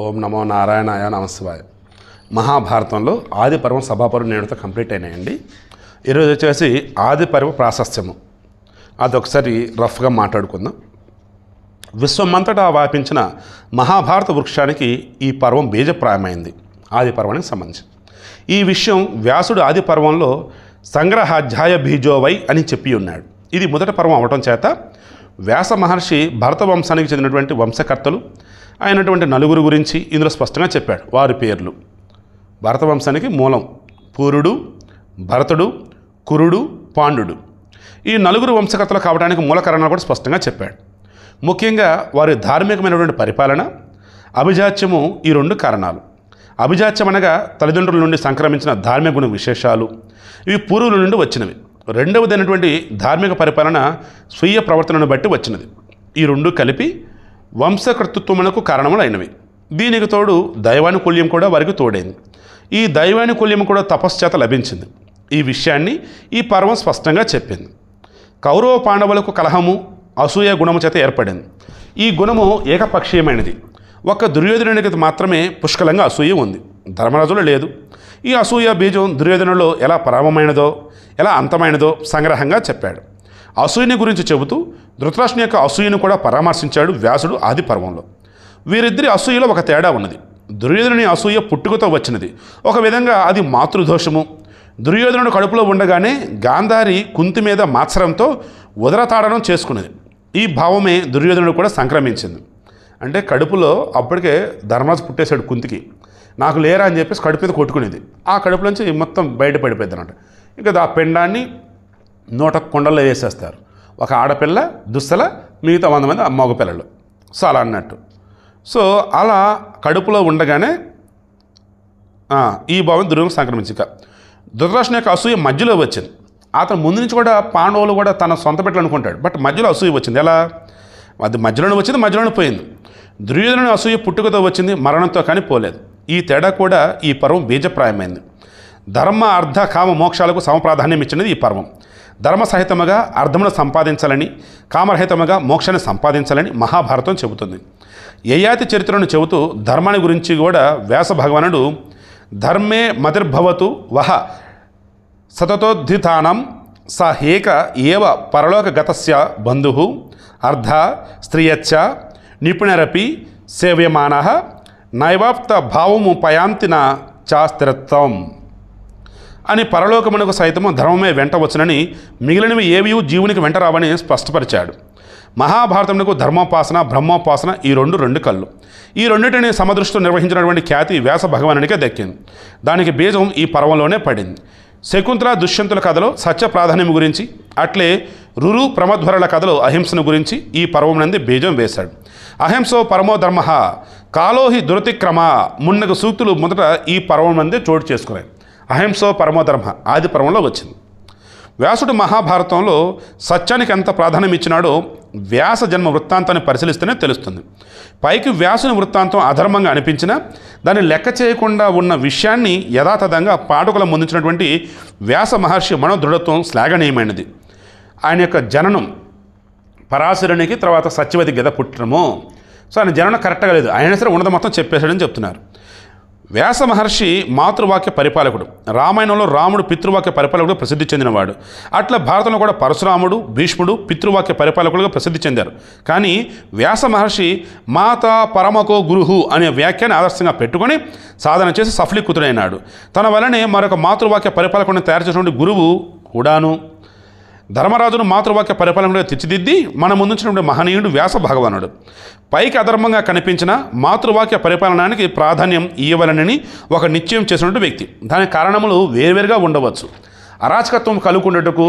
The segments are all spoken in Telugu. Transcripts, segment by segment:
ఓం నమో నారాయణాయ నమశివాయ. మహాభారతంలో ఆది పర్వం సభాపర్వం నేడుతో కంప్లీట్ అయినాయండి. ఈరోజు వచ్చేసి ఆది పర్వ ప్రాశస్త్యము, అదొకసారి రఫ్గా మాట్లాడుకుందాం. విశ్వమంతటా వ్యాపించిన మహాభారత వృక్షానికి ఈ పర్వం బీజప్రాయమైంది. ఆది పర్వానికి సంబంధించి ఈ విషయం వ్యాసుడు ఆది పర్వంలో సంగ్రహాధ్యాయ బీజోవై అని చెప్పి ఉన్నాడు. ఇది మొదటి పర్వం అవటం చేత వ్యాస మహర్షి భరత వంశానికి చెందినటువంటి వంశకర్తలు అయినటువంటి నలుగురు గురించి ఇందులో స్పష్టంగా చెప్పాడు. వారి పేర్లు భరత వంశానికి మూలం పూరుడు, భరతుడు, కురుడు, పాండుడు. ఈ నలుగురు వంశకర్తలు కావడానికి మూల కారణాలు కూడా స్పష్టంగా చెప్పాడు. ముఖ్యంగా వారి ధార్మికమైనటువంటి పరిపాలన, అభిజాత్యము ఈ రెండు కారణాలు. అభిజాత్యం అనగా తల్లిదండ్రుల నుండి సంక్రమించిన ధార్మిక గుణ విశేషాలు, ఇవి పూర్వుల నుండి వచ్చినవి. రెండవదైనటువంటి ధార్మిక పరిపాలన స్వీయ ప్రవర్తనను బట్టి వచ్చినది. ఈ రెండు కలిపి వంశకర్తృత్వమునకు కారణములైనవి. దీనికి తోడు దైవానుకూల్యం కూడా వారికి తోడైంది. ఈ దైవానుకూల్యం కూడా తపస్సు చేత లభించింది. ఈ విషయాన్ని ఈ పర్వం స్పష్టంగా చెప్పింది. కౌరవ పాండవులకు కలహము అసూయ గుణము చేత ఏర్పడింది. ఈ గుణము ఏకపక్షీయమైనది. ఒక్క దుర్యోధనునికి మాత్రమే పుష్కలంగా అసూయ ఉంది, ధర్మరాజులో లేదు. ఈ అసూయ బీజం దుర్యోధనులో ఎలా ప్రారంభమైనదో ఎలా అంతమైనదో సంగ్రహంగా చెప్పాడు. అసూయని గురించి చెబుతూ ధృతరాష్ట్రుని యొక్క అసూయను కూడా పరామర్శించాడు వ్యాసుడు ఆది పర్వంలో. వీరిద్దరి అసూయలో ఒక తేడా ఉన్నది. దుర్యోధనుని అసూయ పుట్టుకతో వచ్చినది. ఒక విధంగా అది మాతృదోషము. దుర్యోధనుడు కడుపులో ఉండగానే గాంధారి కుంతి మీద మాత్సరంతో ఉదరతాడనం చేసుకున్నది. ఈ భావమే దుర్యోధనుడు కూడా సంక్రమించింది. అంటే కడుపులో అప్పటికే ధర్మరాజు పుట్టేశాడు కుంతికి, నాకు లేరా అని చెప్పేసి కడుపు మీద కొట్టుకునేది. ఆ కడుపులోంచి మొత్తం బయటపడిపోయింది అన్నమాట. ఇంకా ఆ పెండాన్ని నూట కుండల్లో వేసేస్తారు. ఒక ఆడపిల్ల దుස්සల, మిగతా 100 మంది మగపిల్లలు. సో అలా అన్నట్టు. సో అలా కడుపులో ఉండగానే ఈ భావం దుర్యోధను సంక్రమించిక ధృతరాష్ట్రుని యొక్క అసూయ మధ్యలో వచ్చింది. అతను ముందు నుంచి కూడా పాండవులు కూడా తన సొంత బిడ్డలు అనుకుంటాడు. బట్ మధ్యలో అసూయ వచ్చింది. ఎలా? అది మధ్యలోనే వచ్చింది, మధ్యలోనే పోయింది. దుర్యోధనుని అసూయ పుట్టుకతో వచ్చింది, మరణంతో కానీ పోలేదు. ఈ తేడా కూడా ఈ పర్వం బీజప్రాయమైంది. ధర్మ అర్థ కామ మోక్షాలకు సమప్రాధాన్యం ఇచ్చినది ఈ పర్వం. ధర్మ సహితముగా అర్థమును సంపాదించాలని, కామరహితముగా మోక్షాన్ని సంపాదించాలని మహాభారతం చెబుతుంది. యయాతి చరిత్రను చెబుతూ ధర్మాన్ని గురించి కూడా వ్యాస భగవానుడు ధర్మే మతిర్భవతు వహ సతతోద్ధితానం సహేక ఏవ పరలోకగతస్య బంధు అర్ధ స్త్రియచ్చ నిపుణరపి సేవ్యమానః నైవాప్త భావము పయాంతిన చ స్థిరత్వం అని పరలోకమునకు సైతము ధర్మమే వెంట వచ్చునని, మిగిలినవి ఏవి జీవునికి వెంట రావని స్పష్టపరిచాడు. మహాభారతమునకు ధర్మోపాసన బ్రహ్మోపాసన ఈ రెండు కళ్ళు. ఈ రెండింటిని సమదృష్టితో నిర్వహించినటువంటి ఖ్యాతి వ్యాస భగవానునికే దక్కింది. దానికి బీజం ఈ పర్వంలోనే పడింది. శకుంతల దుష్యంతుల కథలో సత్య ప్రాధాన్యం గురించి, అట్లే రురు ప్రమధ్వరుల కథలో అహింసను గురించి ఈ పర్వం నంది బీజం వేశాడు. అహింసో పరమో ధర్మ కాలోహి దురతిక్రమ మున్నగు సూక్తులు మొదట ఈ పర్వం నందే చోటు చేసుకున్నాయి. అహింసో పరమోధర్మ ఆది పర్వంలో వచ్చింది. వ్యాసుడు మహాభారతంలో సత్యానికి ఎంత ప్రాధాన్యం ఇచ్చినాడో వ్యాస జన్మ వృత్తాంతాన్ని పరిశీలిస్తేనే తెలుస్తుంది. పైకి వ్యాసుని వృత్తాంతం అధర్మంగా అనిపించినా దాన్ని లెక్క చేయకుండా ఉన్న విషయాన్ని యథాతథంగా పాఠకుల ముందుంచినటువంటి వ్యాస మహర్షి మనోదృఢత్వం శ్లాఘనీయమైనది. ఆయన యొక్క జననం పరాశరునికి తర్వాత సత్యవతి గద పుట్టడము. సో ఆయన జననం కరెక్ట్గా లేదు, ఆయన సరే ఉన్నది మొత్తం చెప్పేశాడని చెప్తున్నారు. వ్యాస మహర్షి మాతృవాక్య పరిపాలకుడు. రామాయణంలో రాముడు పితృవాక్య పరిపాలకుడు ప్రసిద్ధి చెందినవాడు. అట్లా భారతంలో కూడా పరశురాముడు భీష్ముడు పితృవాక్య పరిపాలకులుగా ప్రసిద్ధి చెందారు. కానీ వ్యాస మహర్షి మాతా పరమకో గురుహు అనే వ్యాఖ్యాన్ని ఆదర్శంగా పెట్టుకొని సాధన చేసి సఫలీకృతుడైనాడు. తన వలనే మరొక మాతృవాక్య పరిపాలకుడిని తయారు చేసినటువంటి గురువు కూడాను ధర్మరాజును మాతృవాక్య పరిపాలనగా తీర్చిదిద్ది మన ముందుంచినటువంటి మహనీయుడు వ్యాస భగవానుడు. పైకి అధర్మంగా కనిపించిన మాతృవాక్య పరిపాలనానికి ప్రాధాన్యం ఇవ్వవలనని ఒక నిశ్చయం చేసినటువంటి వ్యక్తి. దానికి కారణములు వేరువేరుగా ఉండవచ్చు. అరాచకత్వం కలుగుకుండుటకు,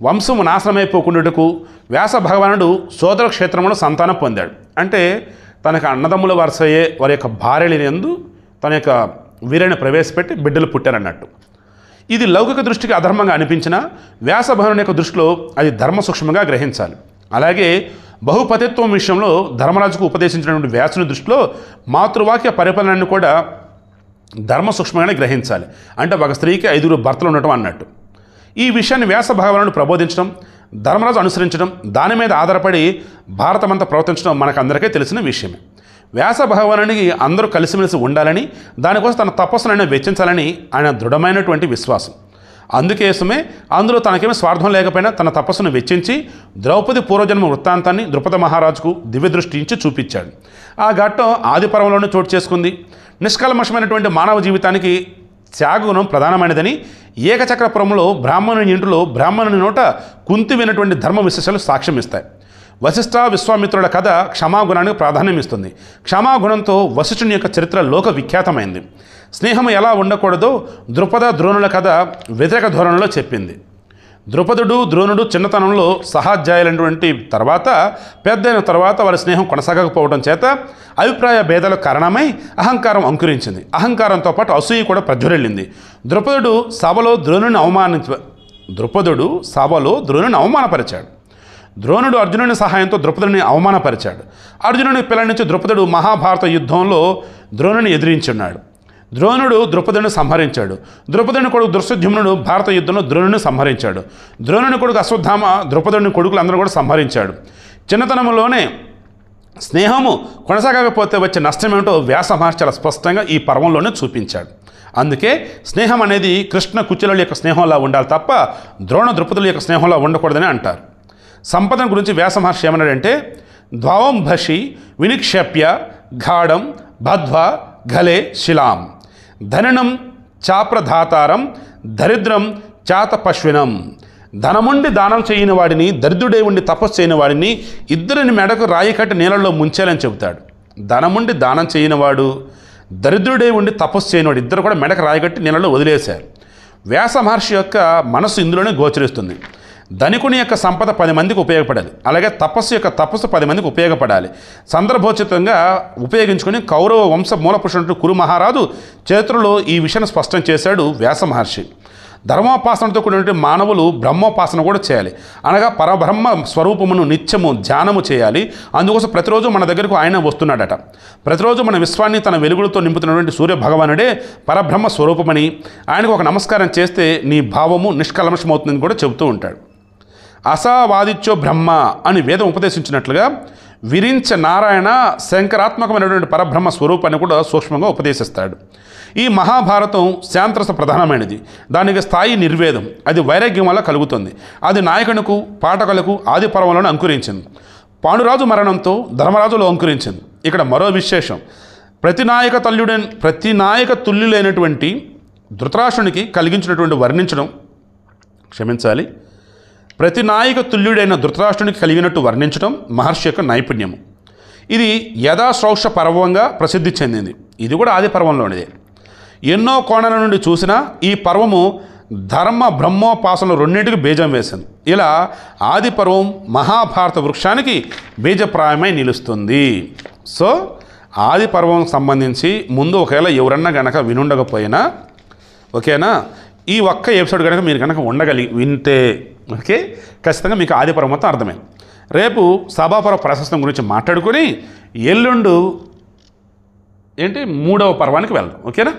వంశము నాశనమైపోకుండుటకు వ్యాస భగవానుడు సోదర క్షేత్రంలో సంతానం పొందాడు. అంటే తనకు అన్నదమ్ముల వరుసయ్యే వారి యొక్క భార్యలందు తన యొక్క వీరిని ప్రవేశపెట్టి బిడ్డలు పుట్టారన్నట్టు. ఇది లౌకిక దృష్టికి అధర్మంగా అనిపించినా వ్యాస భగవానుని యొక్క దృష్టిలో అది ధర్మ సూక్ష్మంగా గ్రహించాలి. అలాగే బహుపతిత్వం విషయంలో ధర్మరాజుకు ఉపదేశించినటువంటి వ్యాసుని దృష్టిలో మాతృవాక్య పరిపాలనను కూడా ధర్మ సూక్ష్మంగానే గ్రహించాలి. అంటే ఒక స్త్రీకి 5 భర్తలు ఉండటం అన్నట్టు. ఈ విషయాన్ని వ్యాస భగవానుడు ప్రబోధించడం, ధర్మరాజు అనుసరించడం, దాని మీద ఆధారపడి భారతమంతా ప్రవర్తించడం మనకందరికీ తెలిసిన విషయమే. వ్యాస భగవానునికి అందరూ కలిసిమెలిసి ఉండాలని, దానికోసం తన తపస్సులను వెచ్చించాలని ఆయన దృఢమైనటువంటి విశ్వాసం. అందుకోసమే అందులో తనకేమీ స్వార్థం లేకపోయినా తన తపస్సును వెచ్చించి ద్రౌపది పూర్వజన్మ వృత్తాంతాన్ని ద్రుపద మహారాజుకు దివ్యదృష్టి ఇచ్చి చూపించాడు. ఆ ఘట్టం ఆది పర్వంలోనే చోటు చేసుకుంది. నిష్కల్మషమైనటువంటి మానవ జీవితానికి త్యాగగుణం ప్రధానమైనదని ఏకచక్రపురంలో బ్రాహ్మణుని ఇంటిలో బ్రాహ్మణుని నోట కుంతి వినటువంటి ధర్మ విశేషాలు సాక్ష్యం ఇస్తాయి. వశిష్ఠ విశ్వామిత్రుల కథ క్షమాగుణానికి ప్రాధాన్యం ఇస్తుంది. క్షమాగుణంతో వశిష్ఠుని యొక్క చరిత్ర లోక విఖ్యాతమైంది. స్నేహం ఎలా ఉండకూడదో ద్రుపద ద్రోణుల కథ వ్యతిరేక ధోరణిలో చెప్పింది. ద్రుపదుడు ద్రోణుడు చిన్నతనంలో సహాధ్యాయులైనటువంటి తర్వాత పెద్దయిన తర్వాత వారి స్నేహం కొనసాగకపోవడం చేత అభిప్రాయ భేదాలకు కారణమై అహంకారం అంకురించింది. అహంకారంతో పాటు అసూయ కూడా ప్రజ్వరిల్లింది. ద్రుపదుడు సభలో ద్రోణుని అవమానపరిచాడు. ద్రోణుడు అర్జునుని సహాయంతో ద్రుపదుని అవమానపరిచాడు. అర్జునుని పిల్లల నుంచి ద్రుపదుడు మహాభారత యుద్ధంలో ద్రోణుని ఎదిరించున్నాడు. ద్రోణుడు ద్రుపదుని సంహరించాడు. ద్రుపదుని కొడుకు దుర్యోధనుడు భారత యుద్ధంలో ద్రోణుని సంహరించాడు. ద్రోణుని కొడుకు అశ్వత్థామ ద్రుపదుని కొడుకులు అందరూ కూడా సంహరించాడు. చిన్నతనంలోనే స్నేహము కొనసాగకపోతే వచ్చే నష్టం ఏమిటో వ్యాస మహర్షి చాలా స్పష్టంగా ఈ పర్వంలోనే చూపించాడు. అందుకే స్నేహం అనేది కృష్ణ కుచేలుల యొక్క స్నేహంలా ఉండాలి తప్ప ద్రోణ ద్రుపదుల యొక్క స్నేహంలా ఉండకూడదని అంటారు. సంపదన గురించి వ్యాస మహర్షి ఏమన్నాడంటే, ద్వావం భషి వినిక్షేప్య ఘాడం బధ్వా ఘలే శిలాం ధననం చాప్రధాతారం దరిద్రం చాతపశ్వినం. ధనముండి దానం చేయని వాడిని, దరిద్రుడే ఉండి తపస్సు చేయని వాడిని ఇద్దరిని మెడకు రాయి కట్టి నీళ్ళల్లో ముంచాలని చెబుతాడు. ధనముండి దానం చేయనివాడు, దరిద్రుడే ఉండి తపస్సు చేయనివాడు ఇద్దరు కూడా మెడకు రాయి కట్టి నీళ్ళలో వదిలేశారు. వ్యాస మహర్షి యొక్క మనస్సు ఇందులోనే గోచరిస్తుంది. ధనికుని యొక్క సంపద 10 మందికి ఉపయోగపడాలి, అలాగే తపస్సు యొక్క తపస్సు 10 మందికి ఉపయోగపడాలి. సందర్భోచితంగా ఉపయోగించుకొని కౌరవ వంశ మూలపురుషుడు కురు మహారాజు చరిత్రలో ఈ విషయాన్ని స్పష్టం చేశాడు వ్యాస మహర్షి. ధర్మోపాసనతో కూడినటువంటి మానవులు బ్రహ్మోపాసన కూడా చేయాలి, అనగా పరబ్రహ్మ స్వరూపమును నిత్యము ధ్యానము చేయాలి. అందుకోసం ప్రతిరోజు మన దగ్గరకు ఆయన వస్తున్నాడట. ప్రతిరోజు మన విశ్వాన్ని తన వెలుగులతో నింపుతున్నటువంటి సూర్య భగవానుడే పరబ్రహ్మ స్వరూపమని, ఆయనకు ఒక నమస్కారం చేస్తే నీ భావము నిష్కల్మషమవుతుందని కూడా చెబుతూ ఉంటాడు. అసావాదిత్యో బ్రహ్మ అని వేదం ఉపదేశించినట్లుగా విరించ నారాయణ శంకరాత్మకమైనటువంటి పరబ్రహ్మ స్వరూపాన్ని కూడా సూక్ష్మంగా ఉపదేశిస్తాడు. ఈ మహాభారతం శాంతరస ప్రధానమైనది. దానికి స్థాయి నిర్వేదం, అది వైరాగ్యం వల్ల కలుగుతుంది. అది నాయకునికి పాఠకులకు ఆది పర్వంలోనే అంకురించింది. పాండురాజు మరణంతో ధర్మరాజులో అంకురించింది. ఇక్కడ మరో విశేషం, ప్రతి నాయక తుల్యులైనటువంటి ధృతరాష్ట్రునికి ప్రతి నాయక తుల్యుడైన ధృతరాష్ట్రునికి కలిగినట్టు వర్ణించడం మహర్షి యొక్క నైపుణ్యము. ఇది యథాశ్రౌష పర్వంగా ప్రసిద్ధి చెందింది. ఇది కూడా ఆది పర్వంలోనిదే. ఎన్నో కోణాల నుండి చూసినా ఈ పర్వము ధర్మ బ్రహ్మోపాసనలు రెండింటికి బీజం వేసింది. ఇలా ఆది పర్వం మహాభారత వృక్షానికి బీజప్రాయమై నిలుస్తుంది. సో ఆది పర్వం సంబంధించి ముందు ఒకవేళ ఎవరన్నా గనక వినుండకపోయినా ఓకేనా, ఈ ఒక్క ఎపిసోడ్ కనుక మీరు కనుక వింటే ఓకే, ఖచ్చితంగా మీకు ఆది పర్వం మొత్తం అర్థమైంది. రేపు సభాపర్వ ప్రశస్తం గురించి మాట్లాడుకొని ఎల్లుండు 3వ పర్వానికి వెళ్దాం. ఓకేనా.